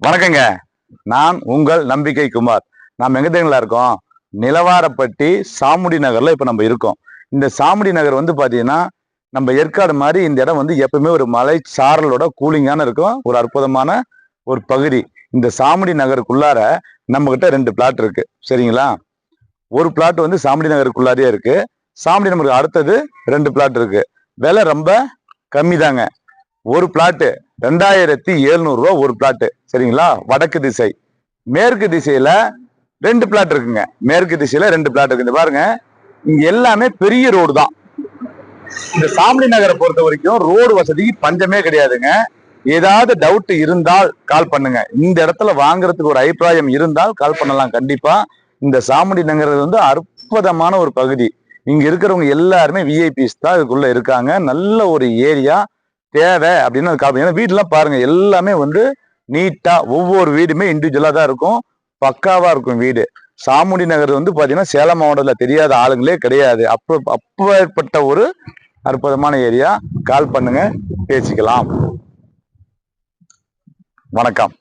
வணக்கங்க. நான் உங்கள் நம்பிக்கை குமார். நாம் எங்க தெரியுங்களா இருக்கோம்? நிலவாரப்பட்டி சாமுடி நகர்ல இப்ப நம்ம இருக்கோம். இந்த சாமுடி நகர் வந்து பாத்தீங்கன்னா நம்ம ஏற்காடு மாதிரி இந்த இடம் வந்து எப்பவுமே ஒரு மலை சாரலோட கூலிங்கான இருக்கும். ஒரு அற்புதமான ஒரு பகுதி. இந்த சாமுடி நகருக்குள்ளார நம்ம கிட்ட 2 பிளாட் இருக்கு. சரிங்களா? ஒரு பிளாட் வந்து சாமுடி நகருக்குள்ளாரியே இருக்கு. சாமுடி நகருக்கு அடுத்தது 2 பிளாட் இருக்கு. விலை ரொம்ப கம்மி தாங்க. ஒரு பிளாட்டு 2700 ரூபா ஒரு பிளாட்டு. சரிங்களா? வடக்கு திசை. மேற்கு திசையில 2 பிளாட் இருக்குங்க. மேற்கு திசையில 2 பிளாட் இருக்கு. இந்த பாருங்க, இங்க எல்லாமே பெரிய ரோடு தான். இந்த சாமுடி நகரை பொறுத்த வரைக்கும் ரோடு வசதிக்கு பஞ்சமே கிடையாதுங்க. ஏதாவது டவுட் இருந்தால் கால் பண்ணுங்க. இந்த இடத்துல வாங்குறதுக்கு ஒரு அபிப்பிராயம் இருந்தால் கால் பண்ணலாம். கண்டிப்பா இந்த சாமுடி நகர் வந்து அற்புதமான ஒரு பகுதி. இங்க இருக்கிறவங்க எல்லாருமே விஐபிஸ் தான் இதுக்குள்ள இருக்காங்க. நல்ல ஒரு ஏரியா. தேவை அப்படின்னு அது கால். ஏன்னா வீட்டுலாம் பாருங்க, எல்லாமே வந்து நீட்டா ஒவ்வொரு வீடுமே இண்டிவிஜுவலா தான் இருக்கும். பக்காவா இருக்கும் வீடு. சாமுடி நகர் வந்து பாத்தீங்கன்னா சேலம் மாவட்டத்துல தெரியாத ஆளுங்களே கிடையாது. அப்பேற்பட்ட ஒரு அற்புதமான ஏரியா. கால் பண்ணுங்க, பேசிக்கலாம். வணக்கம்.